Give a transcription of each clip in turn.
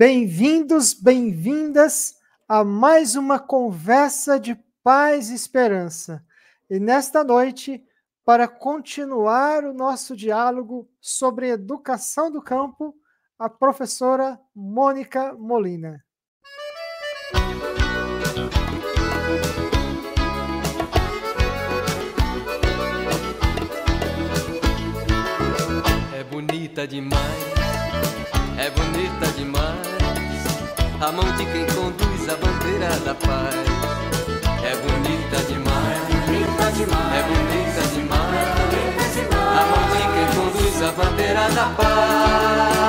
Bem-vindos, bem-vindas a mais uma conversa de paz e esperança. E nesta noite, para continuar o nosso diálogo sobre educação do campo, a professora Mônica Molina. É bonita demais, é bonita demais, a mão de quem conduz a bandeira da paz. É bonita demais, é bonita demais, a mão de quem conduz a bandeira da paz.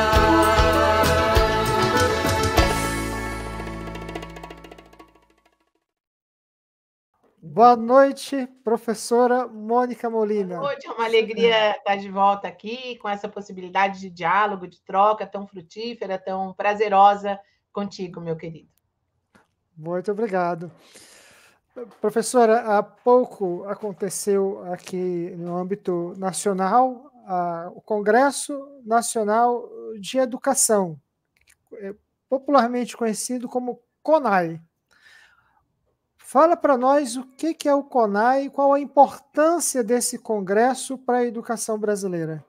Boa noite, professora Mônica Molina. Boa noite, é uma alegria estar de volta aqui com essa possibilidade de diálogo, de troca tão frutífera, tão prazerosa contigo, meu querido. Muito obrigado. Professora, há pouco aconteceu aqui no âmbito nacional o Congresso Nacional de Educação, popularmente conhecido como CONAI. Fala para nós o que é o CONAI e qual a importância desse congresso para a educação brasileira.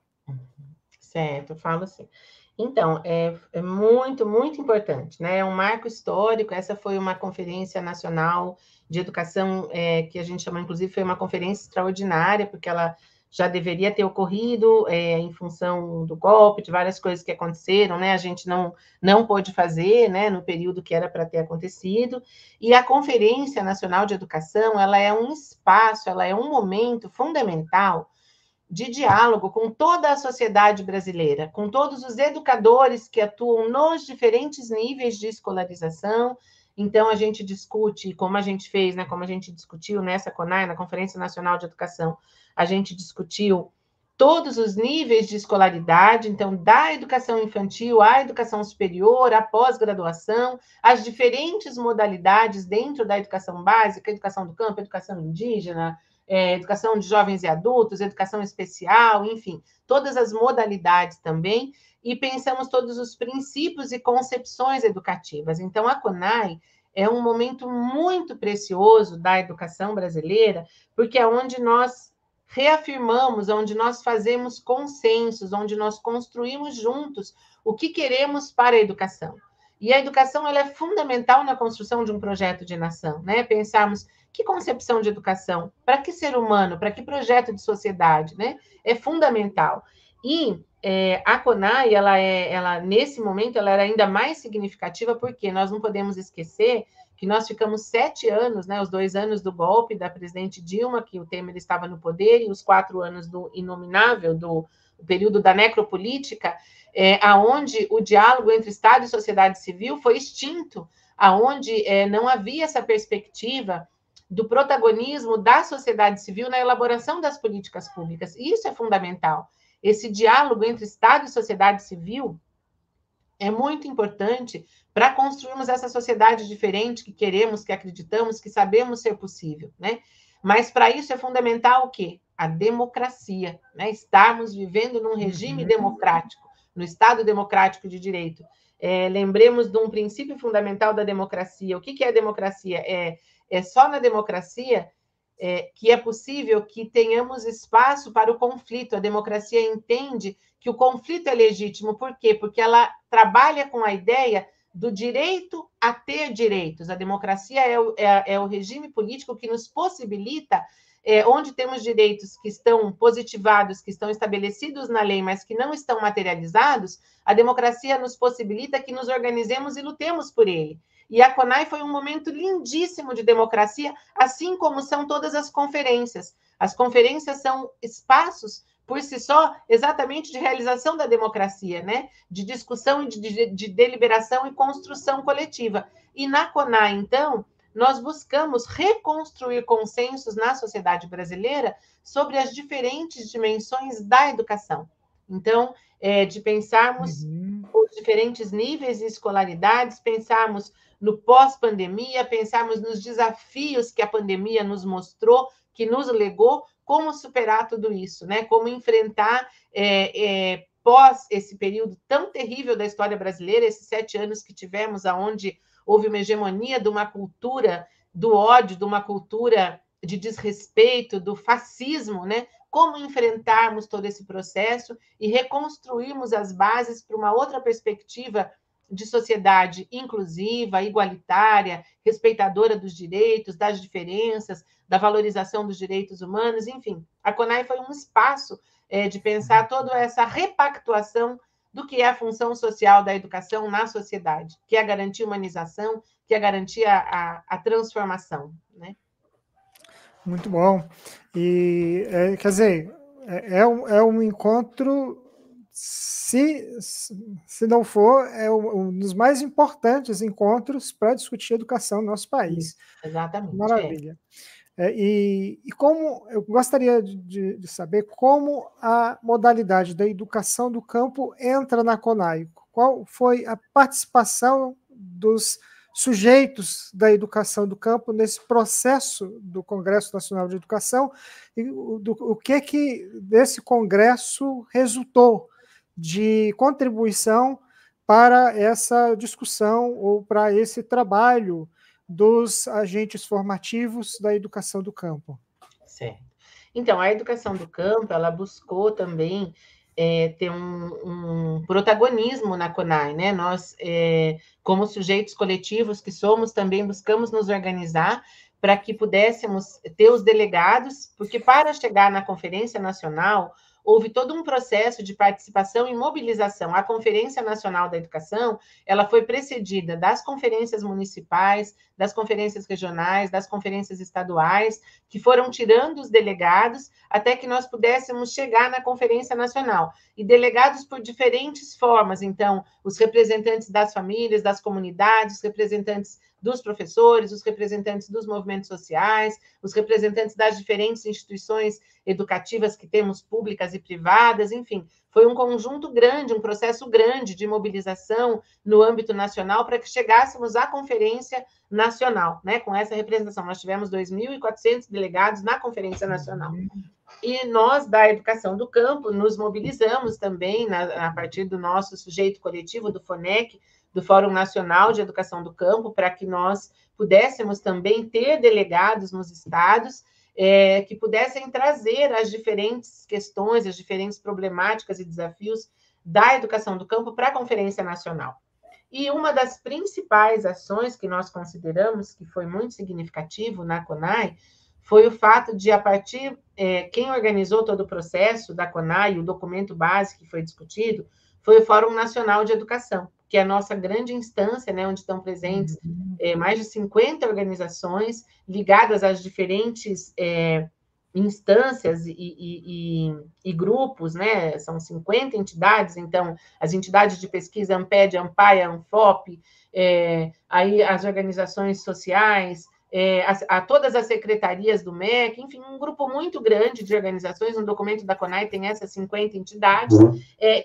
Certo, falo sim. Então, é muito, muito importante, né? É um marco histórico. Essa foi uma conferência nacional de educação que a gente chama, inclusive, foi uma conferência extraordinária, porque ela já deveria ter ocorrido em função do golpe, de várias coisas que aconteceram, né? A gente não pôde fazer, né, no período que era para ter acontecido. E a Conferência Nacional de Educação, ela é um espaço, ela é um momento fundamental de diálogo com toda a sociedade brasileira, com todos os educadores que atuam nos diferentes níveis de escolarização. Então, a gente discute, como a gente fez, né, como a gente discutiu nessa CONAI, na Conferência Nacional de Educação, a gente discutiu todos os níveis de escolaridade, então, da educação infantil à educação superior, à pós-graduação, as diferentes modalidades dentro da educação básica, educação do campo, educação indígena, educação de jovens e adultos, educação especial, enfim, todas as modalidades também, e pensamos todos os princípios e concepções educativas. Então, a CONAI é um momento muito precioso da educação brasileira, porque é onde nós reafirmamos, onde nós fazemos consensos, onde nós construímos juntos o que queremos para a educação. E a educação ela é fundamental na construção de um projeto de nação, né? Pensarmos que concepção de educação, para que ser humano, para que projeto de sociedade, né? É fundamental. E a CONAI, ela nesse momento, ela era ainda mais significativa, porque nós não podemos esquecer que nós ficamos 7 anos, né, os 2 anos do golpe da presidente Dilma, que o Temer estava no poder, e os 4 anos do inominável, do período da necropolítica, aonde o diálogo entre Estado e sociedade civil foi extinto, aonde não havia essa perspectiva do protagonismo da sociedade civil na elaboração das políticas públicas. Isso é fundamental. Esse diálogo entre Estado e sociedade civil é muito importante para construirmos essa sociedade diferente que queremos, que acreditamos, que sabemos ser possível, né? Mas para isso é fundamental o quê? A democracia, né? Estarmos vivendo num regime democrático, no Estado democrático de direito. Lembremos de um princípio fundamental da democracia. O que é democracia? É só na democracia que é possível que tenhamos espaço para o conflito. A democracia entende que o conflito é legítimo. Por quê? Porque ela trabalha com a ideia do direito a ter direitos. A democracia é o regime político que nos possibilita, onde temos direitos que estão positivados, que estão estabelecidos na lei, mas que não estão materializados, a democracia nos possibilita que nos organizemos e lutemos por ele. E a CONAI foi um momento lindíssimo de democracia, assim como são todas as conferências. As conferências são espaços, por si só, exatamente de realização da democracia, né? De discussão, de deliberação e construção coletiva. E na CONAI, então, nós buscamos reconstruir consensos na sociedade brasileira sobre as diferentes dimensões da educação. Então, de pensarmos os diferentes níveis de escolaridades, pensarmos no pós-pandemia, pensarmos nos desafios que a pandemia nos mostrou, que nos legou, como superar tudo isso, né? Como enfrentar pós esse período tão terrível da história brasileira, esses 7 anos que tivemos, onde houve uma hegemonia de uma cultura do ódio, de uma cultura de desrespeito, do fascismo, né? Como enfrentarmos todo esse processo e reconstruirmos as bases para uma outra perspectiva de sociedade inclusiva, igualitária, respeitadora dos direitos, das diferenças, da valorização dos direitos humanos, enfim. A CONAI foi um espaço de pensar toda essa repactuação do que é a função social da educação na sociedade, que é a garantir a humanização, que é a garantir a transformação, né? Muito bom. E, quer dizer, é um encontro, se não for, é um dos mais importantes encontros para discutir educação no nosso país. Exatamente. Maravilha. E como eu gostaria de saber como a modalidade da educação do campo entra na CONAI. Qual foi a participação dos sujeitos da educação do campo nesse processo do Congresso Nacional de Educação e o que desse congresso resultou de contribuição para essa discussão ou para esse trabalho dos agentes formativos da educação do campo. Certo. Então, a educação do campo, ela buscou também ter um protagonismo na CONAI, né? Nós, como sujeitos coletivos que somos, também buscamos nos organizar para que pudéssemos ter os delegados, porque para chegar na Conferência Nacional, houve todo um processo de participação e mobilização. A Conferência Nacional da Educação, ela foi precedida das conferências municipais, das conferências regionais, das conferências estaduais, que foram tirando os delegados até que nós pudéssemos chegar na Conferência Nacional. E delegados por diferentes formas, então, os representantes das famílias, das comunidades, os representantes dos professores, os representantes dos movimentos sociais, os representantes das diferentes instituições educativas que temos, públicas e privadas, enfim, foi um conjunto grande, um processo grande de mobilização no âmbito nacional para que chegássemos à Conferência Nacional, né? Com essa representação. Nós tivemos 2.400 delegados na Conferência Nacional. E nós, da Educação do Campo, nos mobilizamos também, a partir do nosso sujeito coletivo, do FONEC, do Fórum Nacional de Educação do Campo, para que nós pudéssemos também ter delegados nos estados que pudessem trazer as diferentes questões, as diferentes problemáticas e desafios da educação do campo para a Conferência Nacional. E uma das principais ações que nós consideramos que foi muito significativo na CONAI foi o fato de, a partir, quem organizou todo o processo da CONAI, o documento base que foi discutido, foi o Fórum Nacional de Educação, que é a nossa grande instância, né, onde estão presentes mais de 50 organizações ligadas às diferentes instâncias e grupos, né? São 50 entidades, então, as entidades de pesquisa, ANPED, ANPAE, ANFOP, aí as organizações sociais, a todas as secretarias do MEC, enfim, um grupo muito grande de organizações. No documento da CONAI tem essas 50 entidades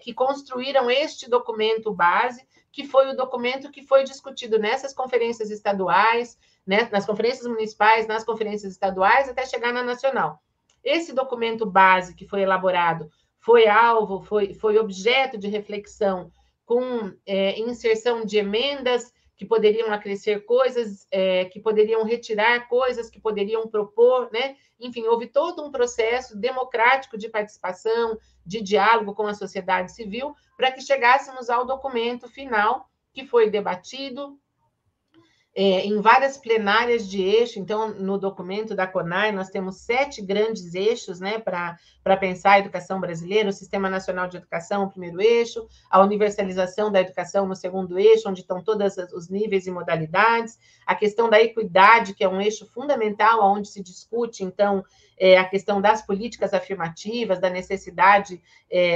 que construíram este documento base, que foi o documento que foi discutido nessas conferências estaduais, né, nas conferências municipais, nas conferências estaduais, até chegar na nacional. Esse documento base que foi elaborado foi alvo, foi objeto de reflexão com inserção de emendas que poderiam acrescer coisas, que poderiam retirar coisas, que poderiam propor, né? Enfim, houve todo um processo democrático de participação, de diálogo com a sociedade civil, para que chegássemos ao documento final, que foi debatido em várias plenárias de eixo. Então, no documento da CONAI, nós temos 7 grandes eixos, né, para pensar a educação brasileira: o Sistema Nacional de Educação, o primeiro eixo, a universalização da educação no segundo eixo, onde estão todos os níveis e modalidades, a questão da equidade, que é um eixo fundamental, onde se discute, então, a questão das políticas afirmativas, da necessidade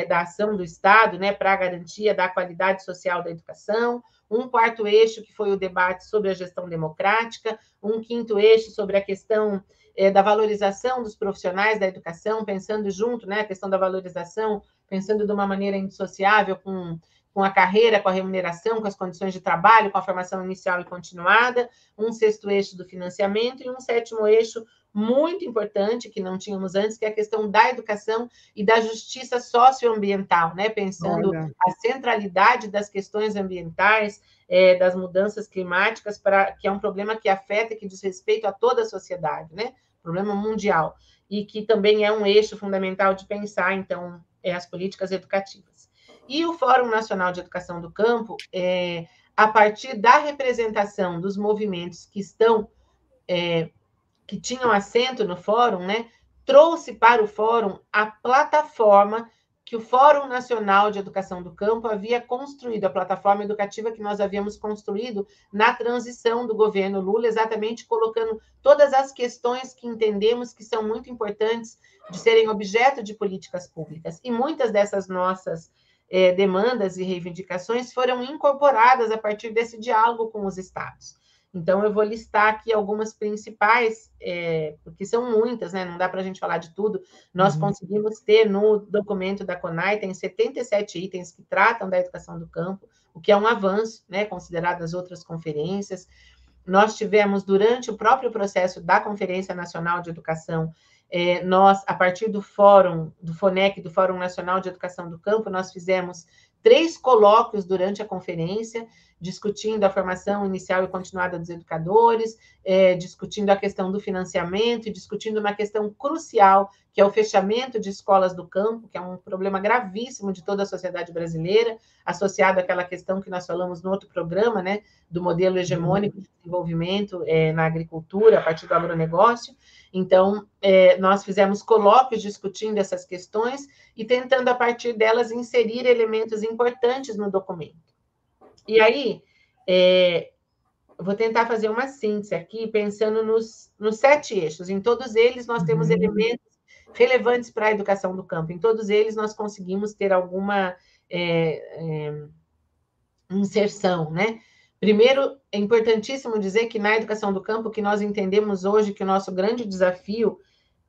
da ação do Estado, né, para a garantia da qualidade social da educação. Um quarto eixo, que foi o debate sobre a gestão democrática, um quinto eixo sobre a questão da valorização dos profissionais da educação, pensando junto, né, a questão da valorização, pensando de uma maneira indissociável com a carreira, com a remuneração, com as condições de trabalho, com a formação inicial e continuada, um sexto eixo do financiamento e um sétimo eixo muito importante que não tínhamos antes, que é a questão da educação e da justiça socioambiental, né? Pensando a centralidade das questões ambientais, das mudanças climáticas, que é um problema que afeta e que diz respeito a toda a sociedade, né? Problema mundial, e que também é um eixo fundamental de pensar, então, as políticas educativas. E o Fórum Nacional de Educação do Campo, a partir da representação dos movimentos que tinham assento no fórum, né, trouxe para o fórum a plataforma que o Fórum Nacional de Educação do Campo havia construído, a plataforma educativa que nós havíamos construído na transição do governo Lula, exatamente colocando todas as questões que entendemos que são muito importantes de serem objeto de políticas públicas. E muitas dessas nossas demandas e reivindicações foram incorporadas a partir desse diálogo com os estados. Então, eu vou listar aqui algumas principais, porque são muitas, né? Não dá para a gente falar de tudo. Nós conseguimos ter no documento da CONAI, tem 77 itens que tratam da educação do campo, o que é um avanço, né? Considerado as outras conferências. Nós tivemos, durante o próprio processo da Conferência Nacional de Educação, nós, a partir do Fórum, do FONEC, do Fórum Nacional de Educação do Campo, nós fizemos 3 colóquios durante a conferência, discutindo a formação inicial e continuada dos educadores, discutindo a questão do financiamento e discutindo uma questão crucial, que é o fechamento de escolas do campo, que é um problema gravíssimo de toda a sociedade brasileira, associado àquela questão que nós falamos no outro programa, né, do modelo hegemônico de desenvolvimento na agricultura, a partir do agronegócio. Então, nós fizemos colóquios discutindo essas questões e tentando, a partir delas, inserir elementos importantes no documento. E aí, vou tentar fazer uma síntese aqui, pensando nos 7 eixos. Em todos eles, nós temos elementos relevantes para a educação do campo. Em todos eles, nós conseguimos ter alguma inserção, né? Primeiro, é importantíssimo dizer que na educação do campo, que nós entendemos hoje que o nosso grande desafio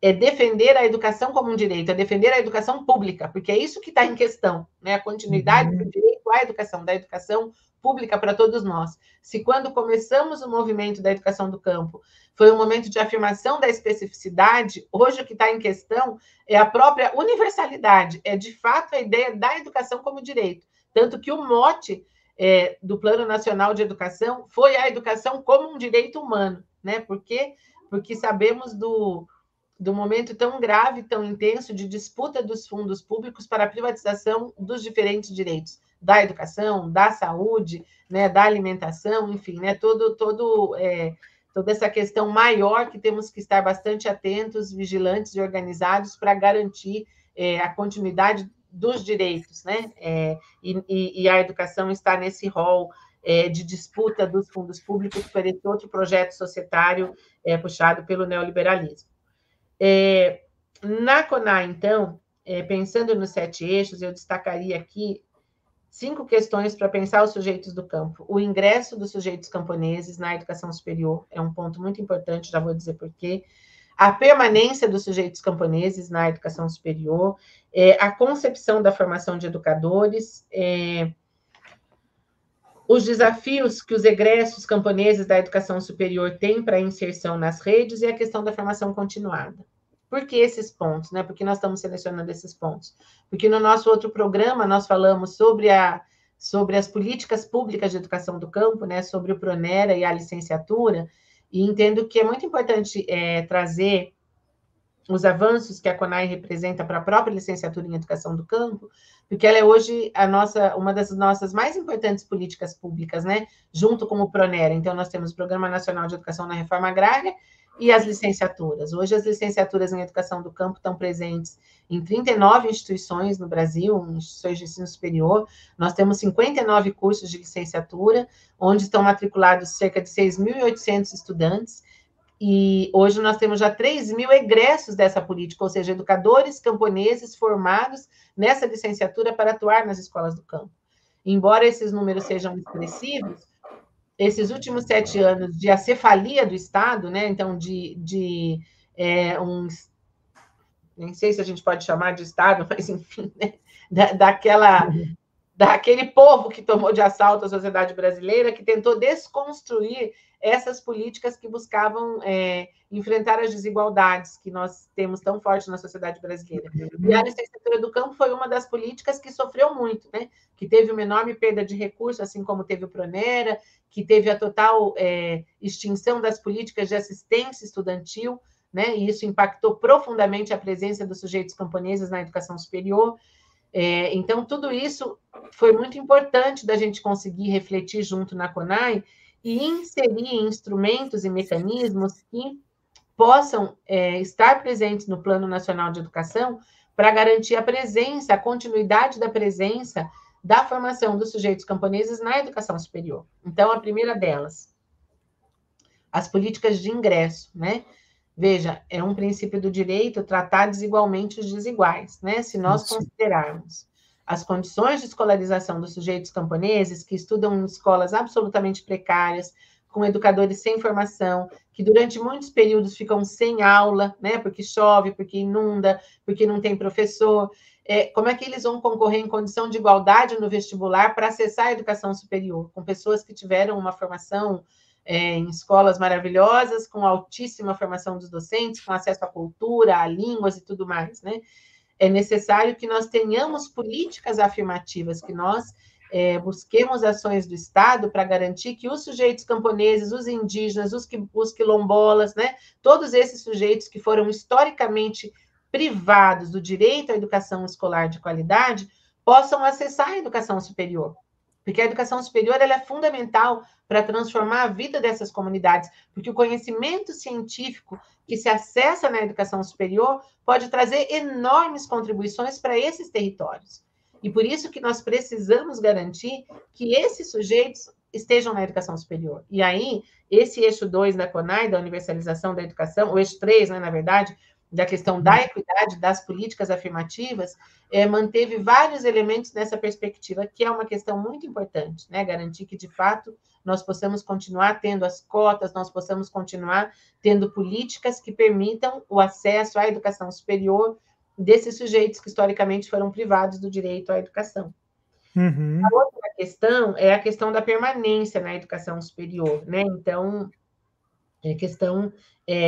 é defender a educação como um direito, é defender a educação pública, porque é isso que está em questão, né? A continuidade do direito à educação, da educação pública para todos nós. Se quando começamos o movimento da educação do campo foi um momento de afirmação da especificidade, hoje o que está em questão é a própria universalidade, é de fato a ideia da educação como direito. Tanto que o mote do Plano Nacional de Educação foi a educação como um direito humano, né? Porque sabemos do momento tão grave, tão intenso de disputa dos fundos públicos para a privatização dos diferentes direitos, da educação, da saúde, né, da alimentação, enfim, né, toda essa questão maior que temos que estar bastante atentos, vigilantes e organizados para garantir a continuidade dos direitos, né? E a educação está nesse rol de disputa dos fundos públicos por esse outro projeto societário puxado pelo neoliberalismo. Na CONAI, então, pensando nos 7 eixos, eu destacaria aqui 5 questões para pensar os sujeitos do campo. O ingresso dos sujeitos camponeses na educação superior é um ponto muito importante, já vou dizer por quê. A permanência dos sujeitos camponeses na educação superior, a concepção da formação de educadores, os desafios que os egressos camponeses da educação superior têm para a inserção nas redes e a questão da formação continuada. Por que esses pontos, né? Por que nós estamos selecionando esses pontos? Porque no nosso outro programa nós falamos sobre as políticas públicas de educação do campo, né? Sobre o Pronera e a licenciatura, e entendo que é muito importante trazer os avanços que a CONAI representa para a própria licenciatura em educação do campo, porque ela é hoje uma das nossas mais importantes políticas públicas, né? Junto com o Pronera. Então, nós temos o Programa Nacional de Educação na Reforma Agrária e as licenciaturas. Hoje, as licenciaturas em educação do campo estão presentes em 39 instituições no Brasil, instituições de ensino superior. Nós temos 59 cursos de licenciatura, onde estão matriculados cerca de 6.800 estudantes, e hoje nós temos já 3.000 egressos dessa política, ou seja, educadores camponeses formados nessa licenciatura para atuar nas escolas do campo. Embora esses números sejam expressivos, esses últimos 7 anos de acefalia do Estado, né, então nem sei se a gente pode chamar de Estado, mas enfim, né, daquele povo que tomou de assalto a sociedade brasileira, que tentou desconstruir essas políticas que buscavam enfrentar as desigualdades que nós temos tão forte na sociedade brasileira. E a licenciatura do campo foi uma das políticas que sofreu muito, né? Que teve uma enorme perda de recursos, assim como teve o Pronera, que teve a total extinção das políticas de assistência estudantil, né? E isso impactou profundamente a presença dos sujeitos camponeses na educação superior. Então, tudo isso foi muito importante da gente conseguir refletir junto na CONAI e inserir instrumentos e mecanismos que possam estar presentes no Plano Nacional de Educação para garantir a presença, a continuidade da presença da formação dos sujeitos camponeses na educação superior. Então, a primeira delas, as políticas de ingresso, né? Veja, é um princípio do direito tratar desigualmente os desiguais, né? Se nós considerarmos as condições de escolarização dos sujeitos camponeses que estudam em escolas absolutamente precárias, com educadores sem formação, que durante muitos períodos ficam sem aula, né? Porque chove, porque inunda, porque não tem professor. Como é que eles vão concorrer em condição de igualdade no vestibular para acessar a educação superior, com pessoas que tiveram uma formação em escolas maravilhosas, com altíssima formação dos docentes, com acesso à cultura, a línguas e tudo mais, né? É necessário que nós tenhamos políticas afirmativas, que nós busquemos ações do Estado para garantir que os sujeitos camponeses, os indígenas, os quilombolas, né? Todos esses sujeitos que foram historicamente privados do direito à educação escolar de qualidade, possam acessar a educação superior. Porque a educação superior ela é fundamental para transformar a vida dessas comunidades, porque o conhecimento científico que se acessa na educação superior pode trazer enormes contribuições para esses territórios. E por isso que nós precisamos garantir que esses sujeitos estejam na educação superior. E aí, esse eixo 2 da CONAI, da universalização da educação, o eixo 3, né, na verdade, da questão da equidade, das políticas afirmativas, manteve vários elementos nessa perspectiva, que é uma questão muito importante, né? Garantir que, de fato, nós possamos continuar tendo as cotas, nós possamos continuar tendo políticas que permitam o acesso à educação superior desses sujeitos que, historicamente, foram privados do direito à educação. Uhum. A outra questão é a questão da permanência na educação superior, né? Então, é questão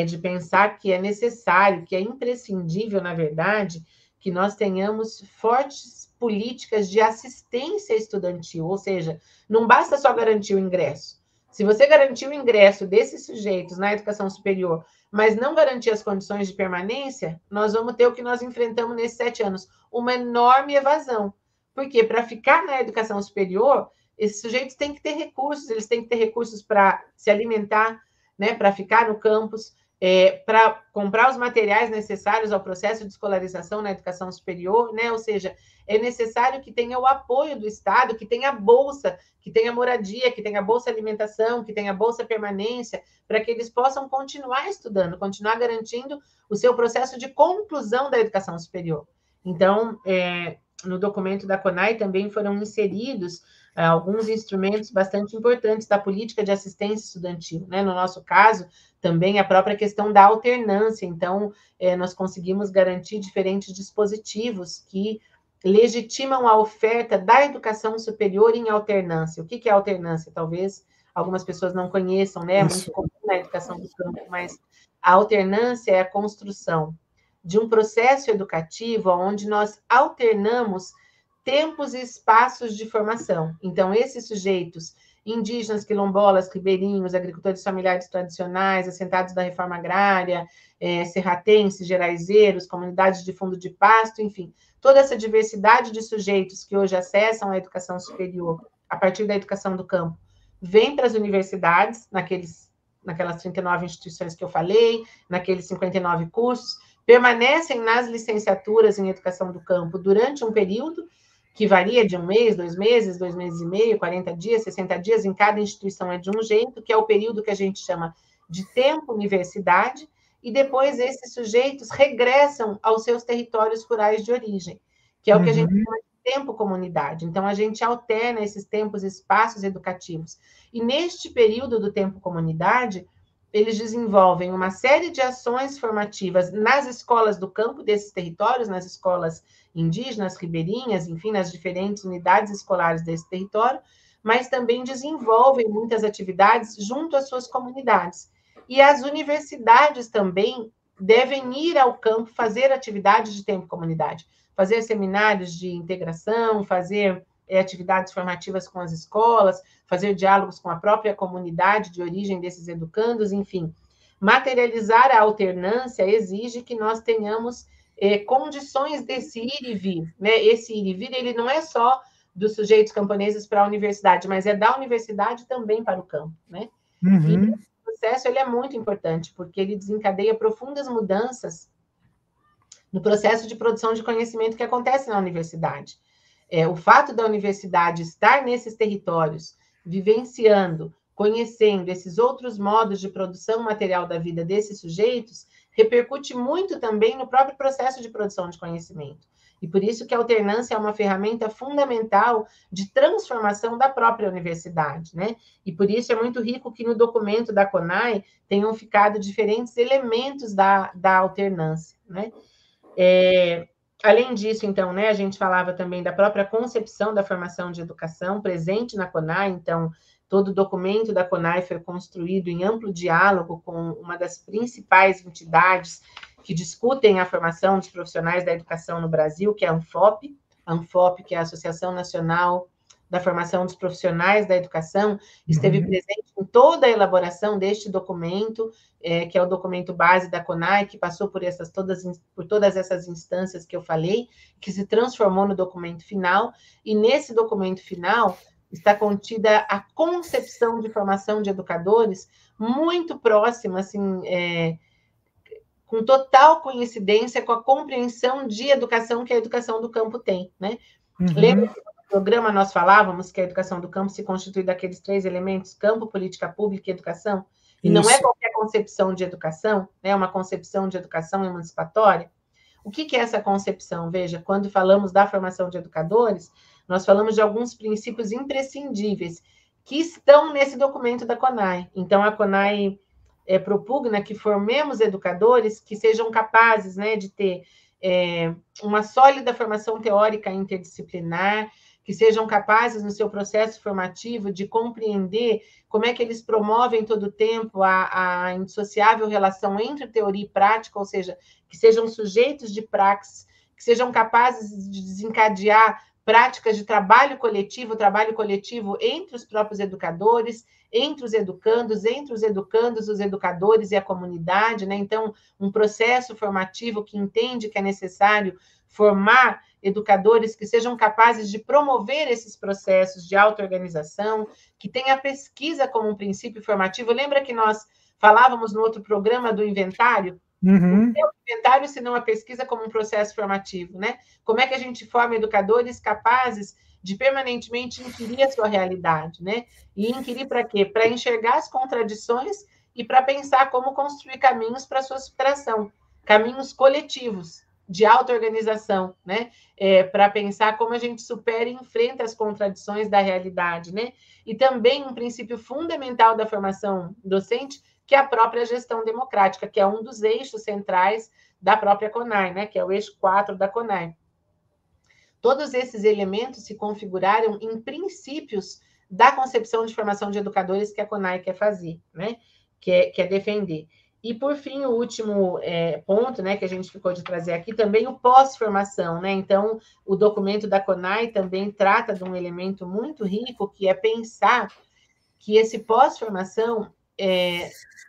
de pensar que é necessário, que é imprescindível, na verdade, que nós tenhamos fortes políticas de assistência estudantil, ou seja, não basta só garantir o ingresso. Se você garantir o ingresso desses sujeitos na educação superior, mas não garantir as condições de permanência, nós vamos ter o que nós enfrentamos nesses 7 anos, uma enorme evasão. Porque para ficar na educação superior, esses sujeitos têm que ter recursos, eles têm que ter recursos para se alimentar, né, para ficar no campus, para comprar os materiais necessários ao processo de escolarização na educação superior, né? Ou seja, é necessário que tenha o apoio do Estado, que tenha bolsa, que tenha moradia, que tenha bolsa alimentação, que tenha bolsa permanência, para que eles possam continuar estudando, continuar garantindo o seu processo de conclusão da educação superior. Então, no documento da CONAI também foram inseridos alguns instrumentos bastante importantes da política de assistência estudantil, né? No nosso caso, também a própria questão da alternância. Então, nós conseguimos garantir diferentes dispositivos que legitimam a oferta da educação superior em alternância. O que é alternância? Talvez algumas pessoas não conheçam, né? É muito comum na educação do campo, mas a alternância é a construção de um processo educativo onde nós alternamos tempos e espaços de formação. Então, esses sujeitos indígenas, quilombolas, ribeirinhos, agricultores familiares tradicionais, assentados da reforma agrária, serratenses, geraizeiros, comunidades de fundo de pasto, enfim, toda essa diversidade de sujeitos que hoje acessam a educação superior a partir da educação do campo, vem para as universidades, naquelas 39 instituições que eu falei, naqueles 59 cursos, permanecem nas licenciaturas em educação do campo durante um período que varia de 1 mês, 2 meses, 2 meses e meio, 40 dias, 60 dias, em cada instituição é de um jeito, que é o período que a gente chama de tempo universidade, e depois esses sujeitos regressam aos seus territórios rurais de origem, que é o que a gente chama de tempo comunidade. Então, a gente alterna esses tempos e espaços educativos. E neste período do tempo comunidade, eles desenvolvem uma série de ações formativas nas escolas do campo desses territórios, nas escolas indígenas, ribeirinhas, enfim, nas diferentes unidades escolares desse território, mas também desenvolvem muitas atividades junto às suas comunidades. E as universidades também devem ir ao campo fazer atividades de tempo comunidade, fazer seminários de integração, fazer atividades formativas com as escolas, fazer diálogos com a própria comunidade de origem desses educandos, enfim. Materializar a alternância exige que nós tenhamos condições desse ir e vir, né? Esse ir e vir, ele não é só dos sujeitos camponeses para a universidade, mas é da universidade também para o campo, né? Uhum. E esse processo ele é muito importante, porque ele desencadeia profundas mudanças no processo de produção de conhecimento que acontece na universidade. O fato da universidade estar nesses territórios, vivenciando, conhecendo esses outros modos de produção material da vida desses sujeitos, repercute muito também no próprio processo de produção de conhecimento. E por isso que a alternância é uma ferramenta fundamental de transformação da própria universidade, né? E por isso é muito rico que no documento da CONAI tenham ficado diferentes elementos da alternância, né? Além disso, então, né, a gente falava também da própria concepção da formação de educação presente na CONAI, então, todo o documento da CONAI foi construído em amplo diálogo com uma das principais entidades que discutem a formação dos profissionais da educação no Brasil, que é a ANFOP, que é a Associação Nacional da Formação dos Profissionais da Educação, esteve presente em toda a elaboração deste documento, que é o documento base da CONAI, que passou por todas essas instâncias que eu falei, que se transformou no documento final, e nesse documento final está contida a concepção de formação de educadores muito próxima, assim, com total coincidência com a compreensão de educação que a educação do campo tem, né? Lembra que no programa nós falávamos que a educação do campo se constitui daqueles 3 elementos, campo, política pública e educação? E não é qualquer concepção de educação, né? Uma concepção de educação emancipatória. O que é essa concepção? Veja, quando falamos da formação de educadores, nós falamos de alguns princípios imprescindíveis que estão nesse documento da CONAI. Então, a CONAI propugna que formemos educadores que sejam capazes, né, de ter uma sólida formação teórica interdisciplinar, que sejam capazes, no seu processo formativo, de compreender como é que eles promovem todo o tempo a indissociável relação entre teoria e prática, ou seja, que sejam sujeitos de praxis, que sejam capazes de desencadear práticas de trabalho coletivo entre os próprios educadores, entre os educandos, os educadores e a comunidade, né? Então, um processo formativo que entende que é necessário formar educadores que sejam capazes de promover esses processos de auto-organização, que tenha a pesquisa como um princípio formativo. Lembra que nós falávamos no outro programa do inventário? O que é o inventário, se não a pesquisa como um processo formativo, né? Como é que a gente forma educadores capazes de permanentemente inquirir a sua realidade, né? E inquirir para quê? Para enxergar as contradições e para pensar como construir caminhos para a sua superação, caminhos coletivos de auto-organização, né? Para pensar como a gente supera e enfrenta as contradições da realidade, né? E também um princípio fundamental da formação docente, que é a própria gestão democrática, que é um dos eixos centrais da própria CONAI, né? Que é o eixo 4 da CONAI. Todos esses elementos se configuraram em princípios da concepção de formação de educadores que a CONAI quer fazer, né? Quer defender. E, por fim, o último ponto, né, que a gente ficou de trazer aqui, também o pós-formação, né? Então, o documento da CONAI também trata de um elemento muito rico, que é pensar que esse pós-formação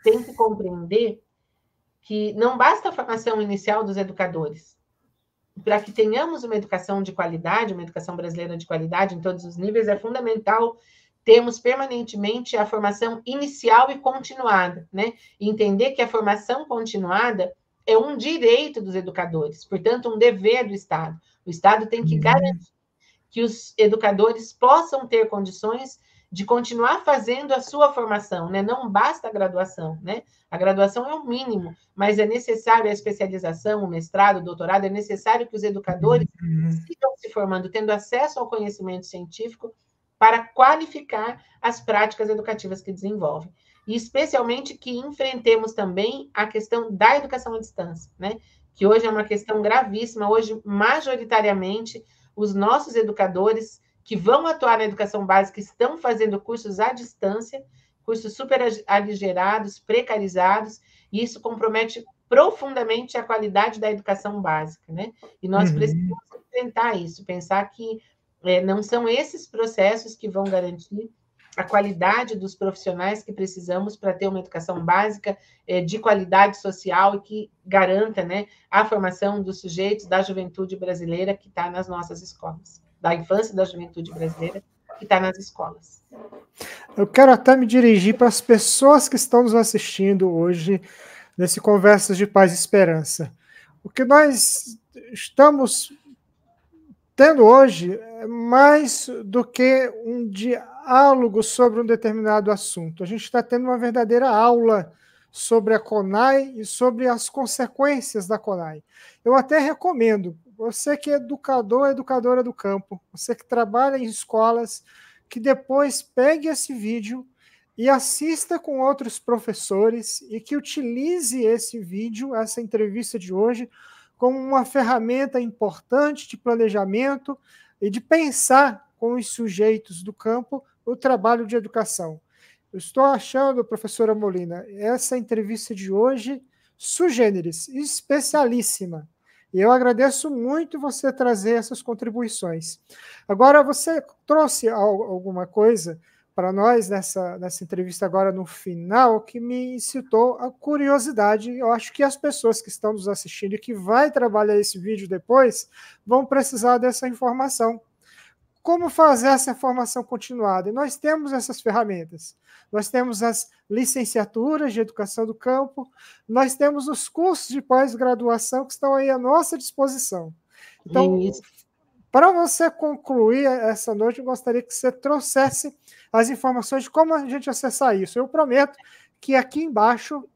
tem que compreender que não basta a formação inicial dos educadores. Para que tenhamos uma educação de qualidade, uma educação brasileira de qualidade em todos os níveis, é fundamental termos permanentemente a formação inicial e continuada, né? E entender que a formação continuada é um direito dos educadores, portanto, um dever do Estado. O Estado tem que garantir que os educadores possam ter condições de continuar fazendo a sua formação, né? Não basta a graduação, né? A graduação é o mínimo, mas é necessário a especialização, o mestrado, o doutorado, é necessário que os educadores sigam se formando, tendo acesso ao conhecimento científico para qualificar as práticas educativas que desenvolvem. e especialmente que enfrentemos também a questão da educação à distância, né? Que hoje é uma questão gravíssima. Hoje, majoritariamente, os nossos educadores que vão atuar na educação básica estão fazendo cursos à distância, cursos super aligerados, precarizados, e isso compromete profundamente a qualidade da educação básica, né? E nós precisamos enfrentar isso, pensar que não são esses processos que vão garantir a qualidade dos profissionais que precisamos para ter uma educação básica de qualidade social e que garanta, né, a formação dos sujeitos da juventude brasileira que está nas nossas escolas, da infância e da juventude brasileira que está nas escolas. Eu quero até me dirigir para as pessoas que estão nos assistindo hoje nesse Conversas de Paz e Esperança. O que nós estamos tendo hoje é mais do que um diálogo sobre um determinado assunto. A gente está tendo uma verdadeira aula sobre a CONAI e sobre as consequências da CONAI. Eu até recomendo, você que é educador, educadora do campo, você que trabalha em escolas, que depois pegue esse vídeo e assista com outros professores e que utilize esse vídeo, essa entrevista de hoje, como uma ferramenta importante de planejamento e de pensar com os sujeitos do campo o trabalho de educação. Eu estou achando, professora Molina, essa entrevista de hoje sui generis, especialíssima. E eu agradeço muito você trazer essas contribuições. Agora, você trouxe alguma coisa para nós nessa entrevista agora no final, que me incitou a curiosidade. Eu acho que as pessoas que estão nos assistindo e que vai trabalhar esse vídeo depois vão precisar dessa informação. Como fazer essa formação continuada? E nós temos essas ferramentas. Nós temos as licenciaturas de educação do campo, nós temos os cursos de pós-graduação que estão aí à nossa disposição. Então, para você concluir essa noite, eu gostaria que você trouxesse as informações de como a gente acessar isso. Eu prometo que aqui embaixo,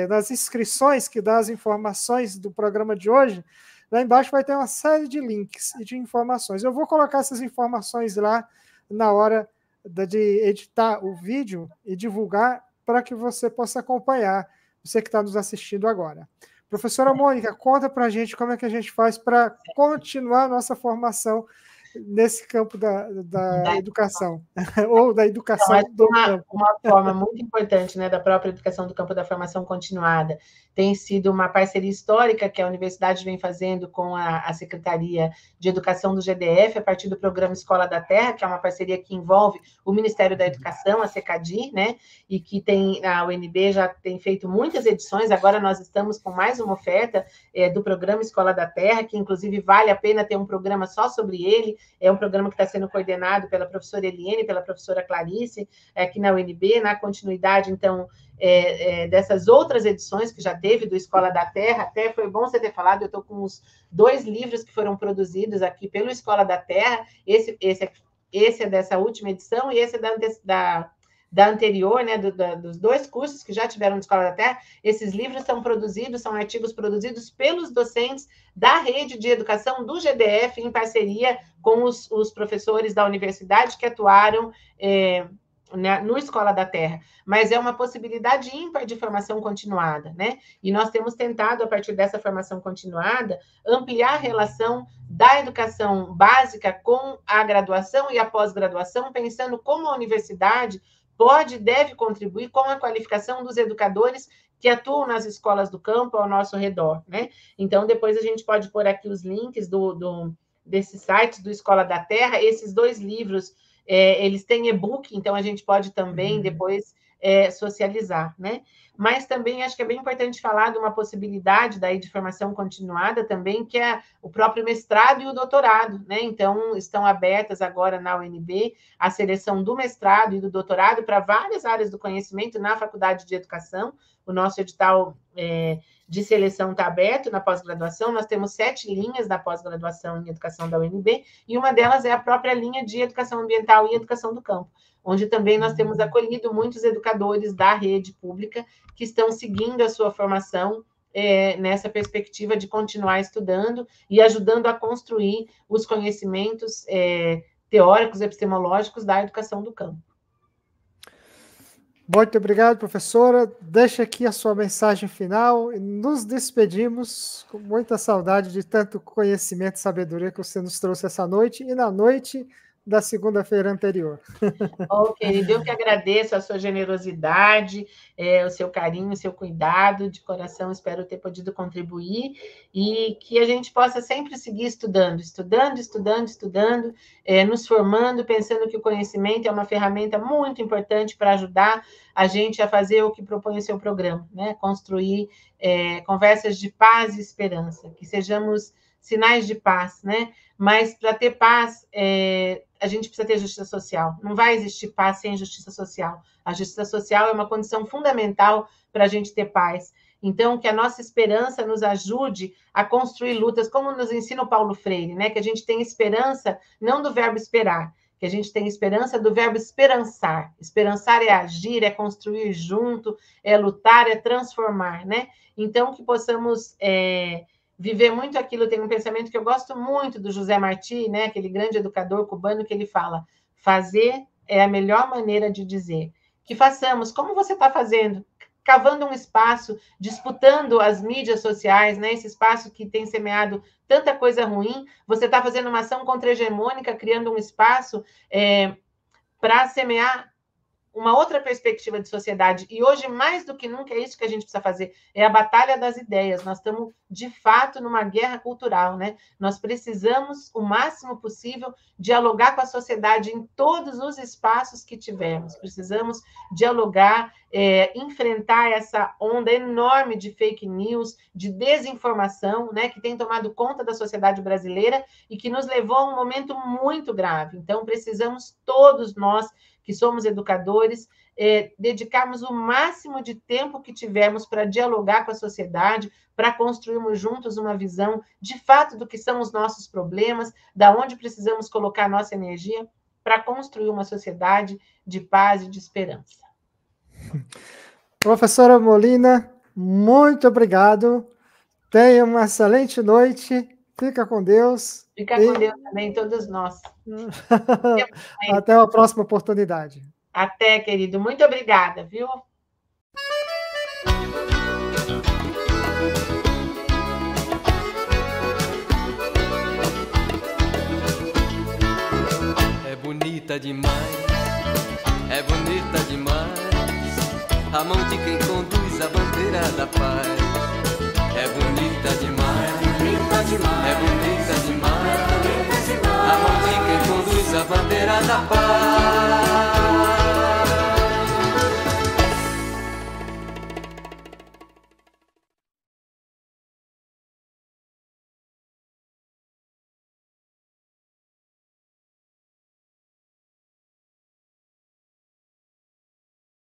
nas inscrições que dá as informações do programa de hoje, lá embaixo vai ter uma série de links e de informações. Eu vou colocar essas informações lá na hora de editar o vídeo e divulgar para que você possa acompanhar, você que está nos assistindo agora. Professora Mônica, conta para a gente como é que a gente faz para continuar a nossa formação nesse campo da educação, ou da educação do campo. Uma forma muito importante, né, da própria educação do campo da formação continuada tem sido uma parceria histórica que a universidade vem fazendo com a Secretaria de Educação do GDF, a partir do programa Escola da Terra, que é uma parceria que envolve o Ministério da Educação, a SECADI, né, e que a UNB já tem feito muitas edições. Agora nós estamos com mais uma oferta do programa Escola da Terra, que inclusive vale a pena ter um programa só sobre ele. É um programa que está sendo coordenado pela professora Eliane, pela professora Clarice, aqui na UNB, na continuidade, então, dessas outras edições que já teve do Escola da Terra. Até foi bom você ter falado, eu estou com os 2 livros que foram produzidos aqui pelo Escola da Terra, esse é dessa última edição, e esse é da anterior, né, dos 2 cursos que já tiveram no Escola da Terra. Esses livros são artigos produzidos pelos docentes da rede de educação do GDF, em parceria com os professores da universidade que atuaram no Escola da Terra, mas é uma possibilidade ímpar de formação continuada, né? E nós temos tentado, a partir dessa formação continuada, ampliar a relação da educação básica com a graduação e a pós-graduação, pensando como a universidade pode e deve contribuir com a qualificação dos educadores que atuam nas escolas do campo ao nosso redor, né? Então, depois a gente pode pôr aqui os links desses sites do Escola da Terra. Esses 2 livros, eles têm e-book, então a gente pode também depois socializar, né? Mas também acho que é bem importante falar de uma possibilidade daí de formação continuada também, que é o próprio mestrado e o doutorado, né? Então, estão abertas agora na UNB a seleção do mestrado e do doutorado para várias áreas do conhecimento na Faculdade de Educação. O nosso edital de seleção está aberto na pós-graduação. Nós temos 7 linhas da pós-graduação em educação da UNB, e uma delas é a própria linha de educação ambiental e educação do campo, onde também nós temos acolhido muitos educadores da rede pública que estão seguindo a sua formação nessa perspectiva de continuar estudando e ajudando a construir os conhecimentos teóricos, epistemológicos da educação do campo. Muito obrigado, professora. Deixa aqui a sua mensagem final e nos despedimos com muita saudade de tanto conhecimento e sabedoria que você nos trouxe essa noite e na noite da segunda-feira anterior. Oh, querido, eu que agradeço a sua generosidade, o seu carinho, o seu cuidado, de coração, espero ter podido contribuir e que a gente possa sempre seguir estudando, nos formando, pensando que o conhecimento é uma ferramenta muito importante para ajudar a gente a fazer o que propõe o seu programa, né? Construir conversas de paz e esperança, que sejamos sinais de paz, né? Mas para ter paz, a gente precisa ter justiça social. Não vai existir paz sem justiça social. A justiça social é uma condição fundamental para a gente ter paz. Então, que a nossa esperança nos ajude a construir lutas, como nos ensina o Paulo Freire, né? Que a gente tem esperança não do verbo esperar, que a gente tem esperança do verbo esperançar. Esperançar é agir, é construir junto, é lutar, é transformar, né? Então, que possamos viver muito aquilo. Tem um pensamento que eu gosto muito do José Martí, né? Aquele grande educador cubano, que ele fala: fazer é a melhor maneira de dizer. Que façamos, como você está fazendo, cavando um espaço, disputando as mídias sociais, né? Esse espaço que tem semeado tanta coisa ruim, você está fazendo uma ação contra-hegemônica, criando um espaço para semear uma outra perspectiva de sociedade. E hoje, mais do que nunca, é isso que a gente precisa fazer. É a batalha das ideias. Nós estamos, de fato, numa guerra cultural, né? Nós precisamos, o máximo possível, dialogar com a sociedade em todos os espaços que tivermos. Precisamos dialogar, enfrentar essa onda enorme de fake news, de desinformação, né? Que tem tomado conta da sociedade brasileira e que nos levou a um momento muito grave. Então, precisamos todos nós, que somos educadores, dedicarmos o máximo de tempo que tivermos para dialogar com a sociedade, para construirmos juntos uma visão, de fato, do que são os nossos problemas, da onde precisamos colocar nossa energia para construir uma sociedade de paz e de esperança. Professora Molina, muito obrigado. Tenha uma excelente noite. Fica com Deus. Fica com Deus também, todos nós. Até a próxima oportunidade. Até, querido. Muito obrigada, viu? É bonita demais, é bonita demais, a mão de quem conduz a bandeira da paz. É bonita demais, é bonita demais, a mão de quem conduz a bandeira da paz.